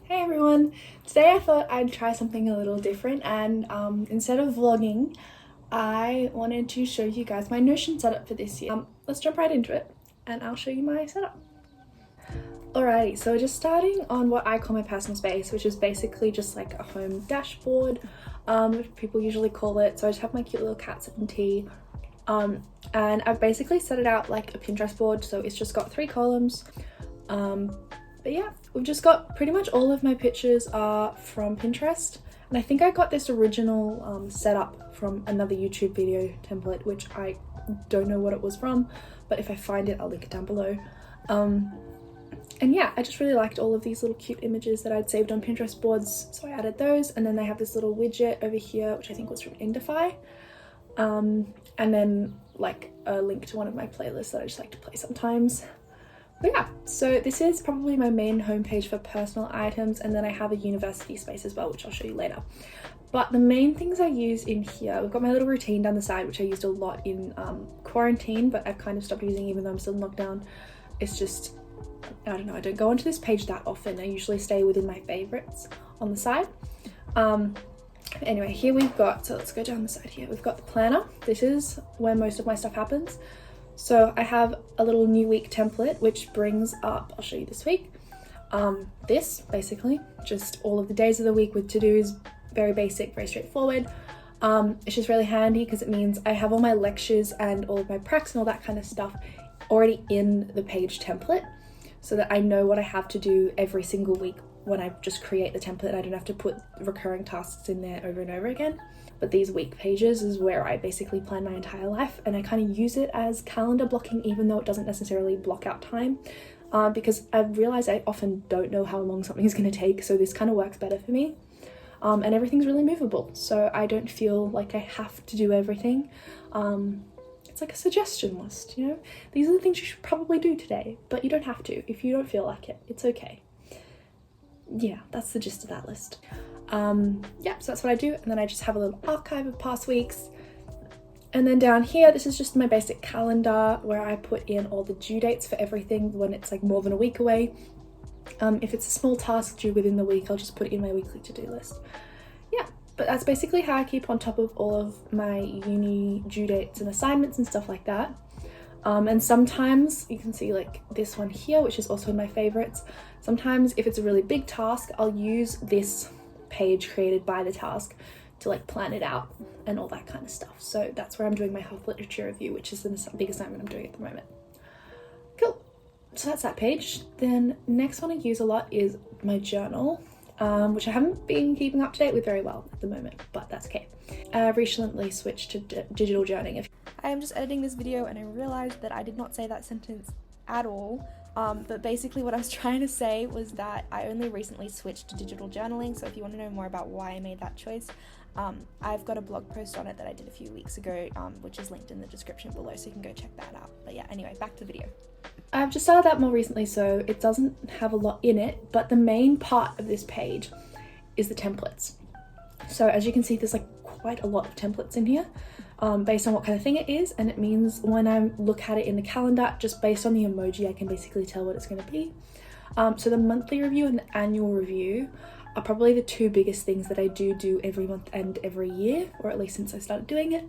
Hey everyone! Today I thought I'd try something a little different and instead of vlogging, I wanted to show you guys my Notion setup for this year. Let's jump right into it and I'll show you my setup. Alrighty, so just starting on what I call my personal space, which is basically just like a home dashboard, people usually call it. So I just have my cute little cat sipping tea. And I've basically set it out like a Pinterest board, so it's just got 3 columns. But yeah, we've just got pretty much all of my pictures are from Pinterest. And I think I got this original setup from another YouTube video template, which I don't know what it was from, but if I find it, I'll link it down below. And yeah, I just really liked all of these little cute images that I'd saved on Pinterest boards, so I added those. And then they have this little widget over here, which I think was from Indify. And then like a link to one of my playlists that I just like to play sometimes. But yeah, so this is probably my main homepage for personal items, and then I have a university space as well, which I'll show you later. But the main things I use in here, we've got my little routine down the side, which I used a lot in quarantine, but I've kind of stopped using even though I'm still in lockdown. It's just, I don't know, I don't go onto this page that often. I usually stay within my favorites on the side. Anyway, here we've got, so let's go down the side here. We've got the planner. This is where most of my stuff happens. So I have a little new week template, which brings up, I'll show you this week, this basically, just all of the days of the week with to-dos, very basic, very straightforward. It's just really handy because it means I have all my lectures and all of my pracs and all that kind of stuff already in the page template, so that I know what I have to do every single week when I just create the template. I don't have to put recurring tasks in there over and over again. But these week pages is where I basically plan my entire life, and I kind of use it as calendar blocking, even though it doesn't necessarily block out time, because I've realized I often don't know how long something is going to take, so this kind of works better for me. And everything's really movable, so I don't feel like I have to do everything. It's like a suggestion list, you know? These are the things you should probably do today, but you don't have to. If you don't feel like it, it's okay. Yeah, that's the gist of that list. Yeah, so that's what I do, and then I just have a little archive of past weeks. And then down here, this is just my basic calendar where I put in all the due dates for everything when it's like more than a week away. If it's a small task due within the week, I'll just put it in my weekly to-do list. Yeah, but that's basically how I keep on top of all of my uni due dates and assignments and stuff like that. And sometimes you can see like this one here, which is also in my favorites. Sometimes if it's a really big task, I'll use this page created by the task to like plan it out and all that kind of stuff. So that's where I'm doing my health literature review, which is the big assignment I'm doing at the moment. Cool. So that's that page. Then next one I use a lot is my journal, which I haven't been keeping up to date with very well at the moment, but that's okay. I've recently switched to digital journaling. I am just editing this video and I realized that I did not say that sentence at all. But basically what I was trying to say was that I only recently switched to digital journaling, so if you want to know more about why I made that choice, I've got a blog post on it that I did a few weeks ago, which is linked in the description below, so you can go check that out. But yeah, anyway, back to the video. I've just started that more recently, so it doesn't have a lot in it, but the main part of this page is the templates. So as you can see, there's like quite a lot of templates in here. Based on what kind of thing it is, and it means when I look at it in the calendar, just based on the emoji, I can basically tell what it's going to be. So the monthly review and the annual review are probably the 2 biggest things that I do every month and every year, or at least since I started doing it.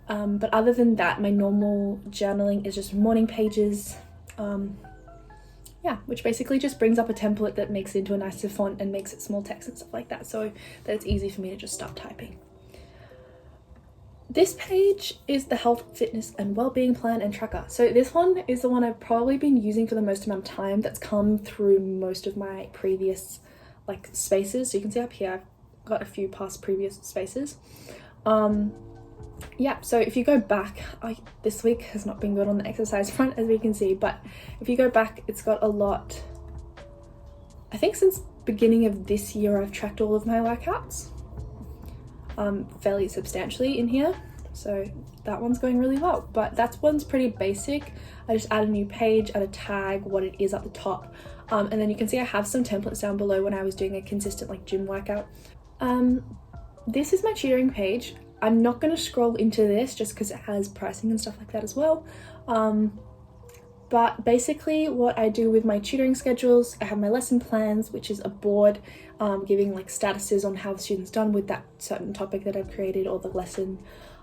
But other than that, my normal journaling is just morning pages, yeah, which basically just brings up a template that makes it into a nicer font and makes it small text and stuff like that, so that it's easy for me to just start typing. This page is the health, fitness and well-being plan and tracker. So this one is the one I've probably been using for the most amount of time. That's come through most of my previous like spaces. So you can see up here, I've got a few past previous spaces. Yeah, so if you go back, this week has not been good on the exercise front, as we can see, but if you go back, it's got a lot. I think since beginning of this year, I've tracked all of my workouts. Fairly substantially in here, so that one's going really well, but that one's pretty basic. I just add a new page, add a tag, what it is at the top, and then you can see I have some templates down below when I was doing a consistent like gym workout. This is my tutoring page. I'm not going to scroll into this just because it has pricing and stuff like that as well, But basically what I do with my tutoring schedules, I have my lesson plans, which is a board giving like statuses on how the student's done with that certain topic that I've created or the lesson.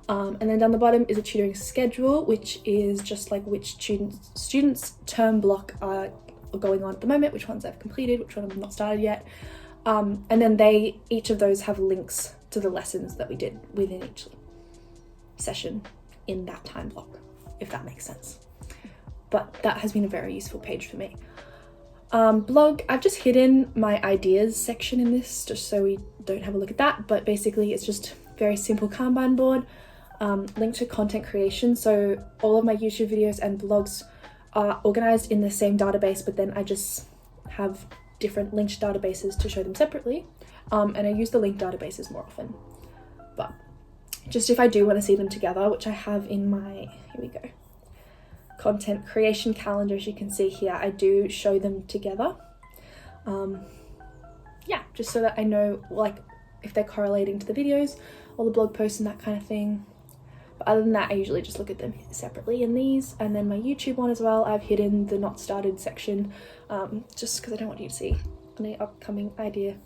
And then down the bottom is a tutoring schedule, which is just like which students term block are going on at the moment, which ones I've completed, which one I've not started yet. And then each of those have links to the lessons that we did within each session in that time block, if that makes sense. But that has been a very useful page for me. Blog, I've just hidden my ideas section in this just so we don't have a look at that, but basically it's just very simple Kanban board, linked to content creation. So all of my YouTube videos and blogs are organized in the same database, but then I just have different linked databases to show them separately. And I use the linked databases more often. But just if I do want to see them together, which I have in my, here we go, content creation calendar, as you can see here, I do show them together. Yeah, just so that I know like if they're correlating to the videos or the blog posts and that kind of thing. But other than that, I usually just look at them separately in these. And then my YouTube one as well, I've hidden the not started section, just because I don't want you to see any upcoming idea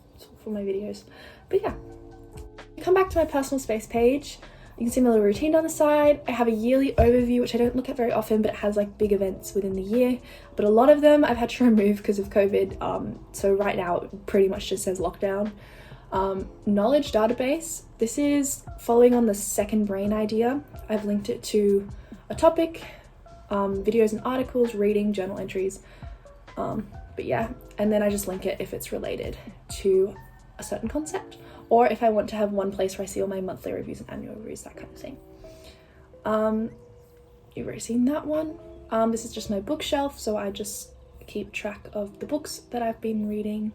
for my videos. But yeah, come back to my personal space page. You can see my little routine down the side. I have a yearly overview, which I don't look at very often, but it has like big events within the year. But a lot of them I've had to remove because of COVID. So right now it pretty much just says lockdown. Knowledge database. This is following on the second brain idea. I've linked it to a topic, videos and articles, reading, journal entries. But yeah, and then I just link it if it's related to a certain concept, or if I want to have one place where I see all my monthly reviews and annual reviews, that kind of thing. You've already seen that one. This is just my bookshelf, so I just keep track of the books that I've been reading.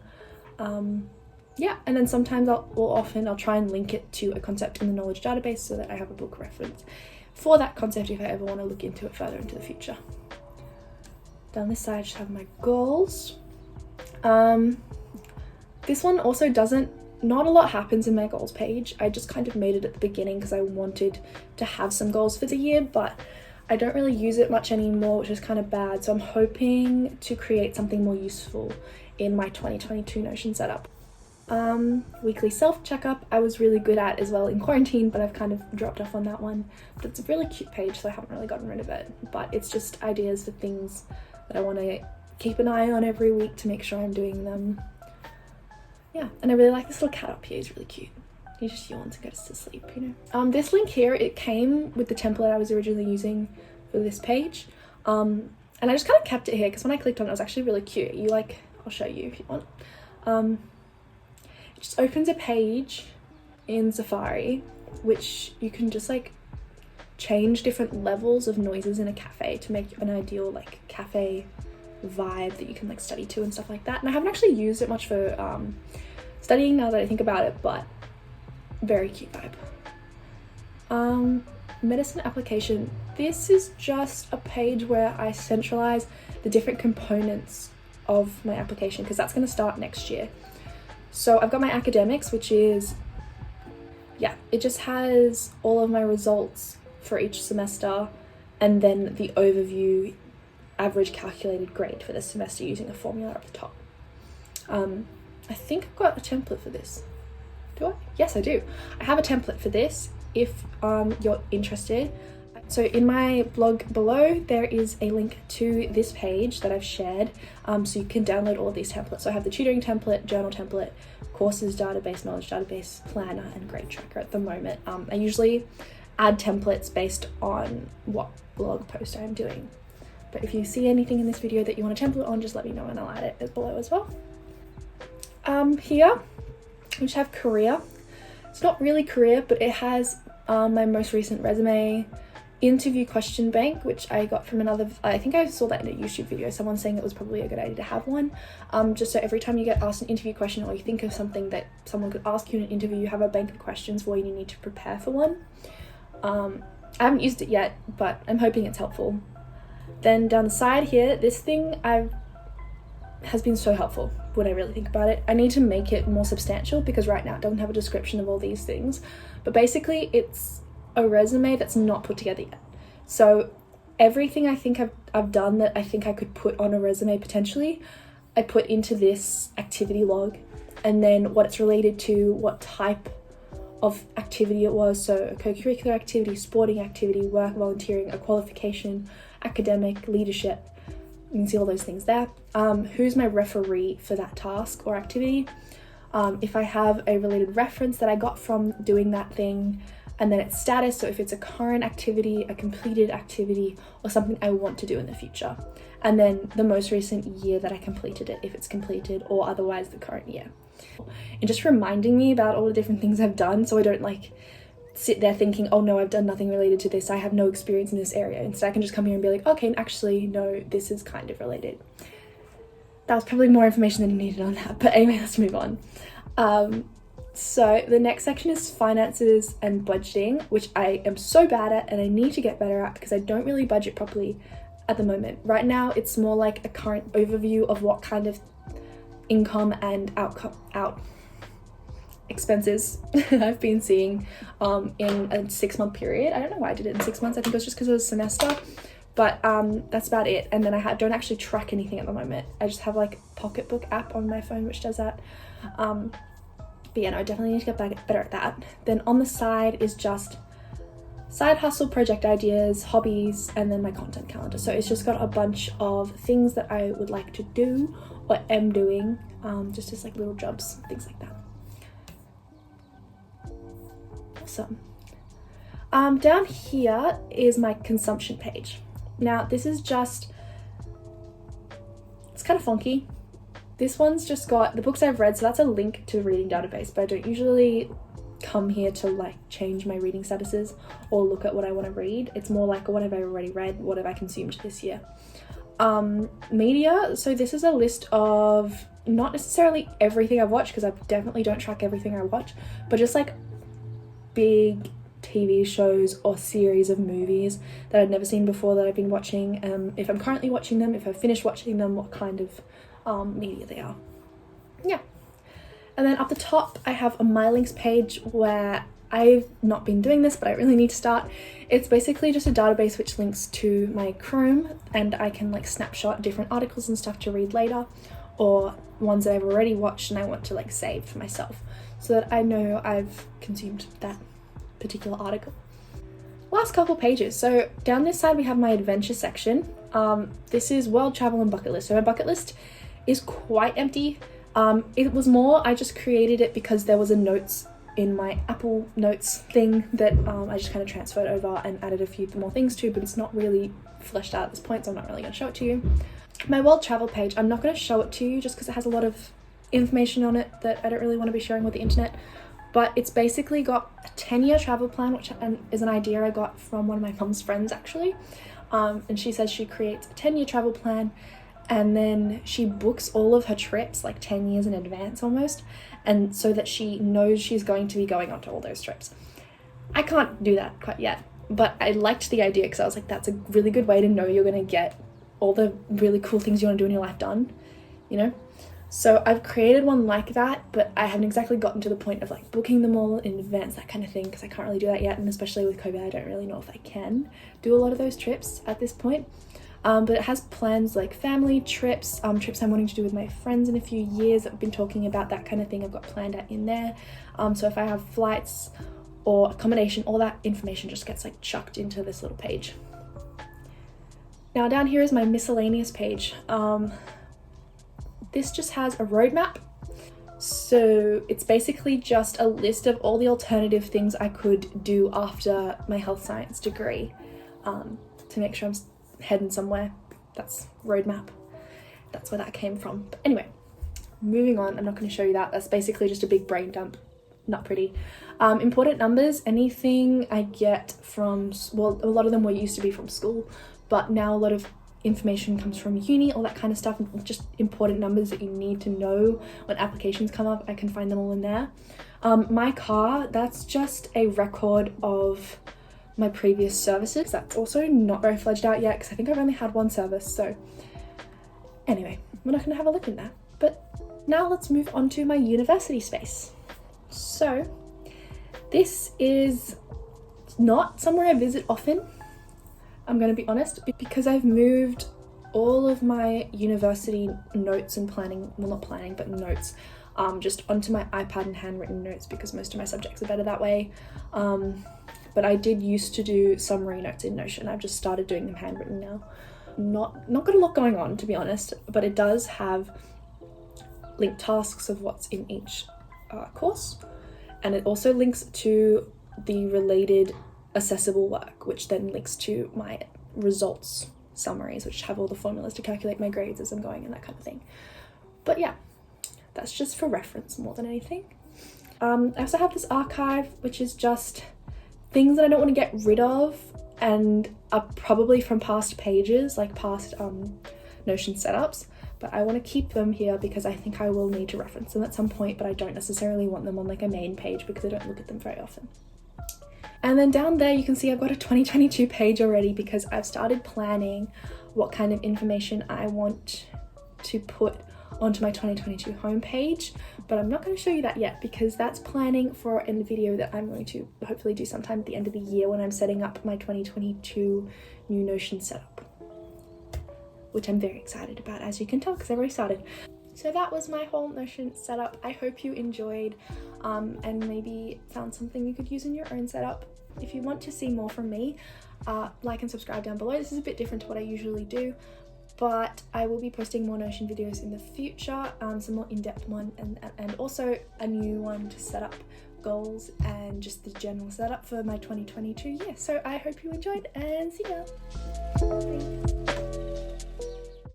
Yeah, and then sometimes I'll try and link it to a concept in the knowledge database so that I have a book reference for that concept if I ever want to look into it further into the future. Down this side I just have my goals. This one also not a lot happens in my goals page. I just kind of made it at the beginning because I wanted to have some goals for the year, but I don't really use it much anymore, which is kind of bad. So I'm hoping to create something more useful in my 2022 Notion setup. Weekly self-checkup I was really good at as well in quarantine, but I've kind of dropped off on that one. But it's a really cute page, so I haven't really gotten rid of it. But it's just ideas for things that I want to keep an eye on every week to make sure I'm doing them. Yeah, and I really like this little cat up here. He's really cute. He just yawns and goes to sleep, you know. This link here, it came with the template I was originally using for this page. And I just kind of kept it here because when I clicked on it, it was actually really cute. I'll show you if you want. It just opens a page in Safari, which you can just like change different levels of noises in a cafe to make an ideal like cafe vibe that you can like study to and stuff like that. And I haven't actually used it much for studying now that I think about it, but very cute vibe. Medicine application. This is just a page where I centralize the different components of my application because that's going to start next year. So I've got my academics, which is, yeah, it just has all of my results for each semester and then the overview average calculated grade for the semester using a formula up the top. I think I've got a template for this. Do I? Yes, I do. I have a template for this if you're interested. So in my blog below, there is a link to this page that I've shared, so you can download all of these templates. So I have the tutoring template, journal template, courses database, knowledge database, planner, and grade tracker at the moment. I usually add templates based on what blog post I'm doing. But if you see anything in this video that you want a template on, just let me know and I'll add it below as well. Here, we just have career. It's not really career, but it has my most recent resume, interview question bank, which I got from I think I saw that in a YouTube video, someone saying it was probably a good idea to have one, just so every time you get asked an interview question or you think of something that someone could ask you in an interview, you have a bank of questions for when you need to prepare for one. I haven't used it yet, but I'm hoping it's helpful. Then down the side here, this thing has been so helpful when I really think about it. I need to make it more substantial because right now it doesn't have a description of all these things, but basically it's a resume that's not put together yet. So everything I think I've done that I think I could put on a resume potentially, I put into this activity log, and then what it's related to, what type of activity it was, so a co-curricular activity, sporting activity, work, volunteering, a qualification, academic, leadership. You can see all those things there. Who's my referee for that task or activity? If I have a related reference that I got from doing that thing, and then its status, so if it's a current activity, a completed activity, or something I want to do in the future. And then the most recent year that I completed it, if it's completed, or otherwise the current year. And just reminding me about all the different things I've done, so I don't like sit there thinking, oh no, I've done nothing related to this, I have no experience in this area. Instead I can just come here and be like, okay, actually no, this is kind of related. That was probably more information than you needed on that, but anyway, let's move on. So the next section is finances and budgeting, which I am so bad at and I need to get better at because I don't really budget properly at the moment. Right now it's more like a current overview of what kind of income and out expenses I've been seeing in a 6-month period. I don't know why I did it in 6 months. I think it was just because it was a semester, but that's about it. And then I don't actually track anything at the moment. I just have like a pocketbook app on my phone which does that. But yeah, no, I definitely need to get better at that. Then on the side is just side hustle, project ideas, hobbies, and then my content calendar. So it's just got a bunch of things that I would like to do or am doing, just as like little jobs, things like that. Awesome. Down here is my consumption page. Now this is just, it's kind of funky. This one's just got the books I've read, so that's a link to the reading database, but I don't usually come here to like change my reading statuses or look at what I want to read. It's more like what have I already read, what have I consumed this year. Media, so this is a list of not necessarily everything I've watched, because I definitely don't track everything I watch, but just like big TV shows or series of movies that I've never seen before that I've been watching, if I'm currently watching them, if I've finished watching them, what kind of media they are. Yeah. And then up the top I have a My Links page where I've not been doing this, but I really need to start. It's basically just a database which links to my Chrome, and I can like snapshot different articles and stuff to read later, or ones that I've already watched and I want to like save for myself so that I know I've consumed that particular article. Last couple pages. So down this side we have my adventure section. This is world travel and bucket list. So my bucket list is quite empty. It was more, I just created it because there was a notes in my Apple Notes thing that I just kind of transferred over and added a few more things to, but it's not really fleshed out at this point, so I'm not really going to show it to you. My world travel page, I'm not going to show it to you just because it has a lot of information on it that I don't really want to be sharing with the internet, but it's basically got a 10-year travel plan, which is an idea I got from one of my mum's friends actually, and she says she creates a 10-year travel plan and then she books all of her trips like 10 years in advance almost, and so that she knows she's going to be going on to all those trips. I can't do that quite yet, but I liked the idea because I was like, that's a really good way to know you're going to get all the really cool things you want to do in your life done, you know? So I've created one like that, but I haven't exactly gotten to the point of like booking them all in advance, that kind of thing, because I can't really do that yet, and especially with COVID I don't really know if I can do a lot of those trips at this point. But it has plans like family trips, trips I'm wanting to do with my friends in a few years. I've been talking about that kind of thing I've got planned out in there. So if I have flights or accommodation, all that information just gets like chucked into this little page. Now down here is my miscellaneous page. This just has a roadmap. So it's basically just a list of all the alternative things I could do after my health science degree, to make sure I'm heading somewhere. That's roadmap. That's where that came from. But anyway, moving on. I'm not going to show you that. That's basically just a big brain dump. Not pretty. Important numbers, anything I get from, well, a lot of them were used to be from school, but now a lot of information comes from uni, all that kind of stuff, just important numbers that you need to know when applications come up. I can find them all in there. My car, that's just a record of my previous services. That's also not very fledged out yet because I think I've only had one service, so anyway, we're not going to have a look in that. But now let's move on to my university space. So this is not somewhere I visit often, I'm gonna be honest, because I've moved all of my university notes and planning, well not planning, but notes, just onto my iPad and handwritten notes because most of my subjects are better that way. But I did used to do summary notes in Notion. I've just started doing them handwritten now. Not got a lot going on, to be honest, but it does have linked tasks of what's in each course, and it also links to the related accessible work, which then links to my results summaries, which have all the formulas to calculate my grades as I'm going and that kind of thing. But yeah, that's just for reference more than anything. I also have this archive, which is just things that I don't want to get rid of and are probably from past pages, like past Notion setups, but I want to keep them here because I think I will need to reference them at some point, but I don't necessarily want them on like a main page because I don't look at them very often. And then down there you can see I've got a 2022 page already because I've started planning what kind of information I want to put onto my 2022 homepage, but I'm not going to show you that yet because that's planning for in the video that I'm going to hopefully do sometime at the end of the year when I'm setting up my 2022 new Notion setup, which I'm very excited about, as you can tell because I've already started. So that was my whole Notion setup. I hope you enjoyed and maybe found something you could use in your own setup. If you want to see more from me, like and subscribe down below. This is a bit different to what I usually do, but I will be posting more Notion videos in the future, some more in-depth one, and also a new one to set up goals and just the general setup for my 2022 year. So I hope you enjoyed and see ya. Bye.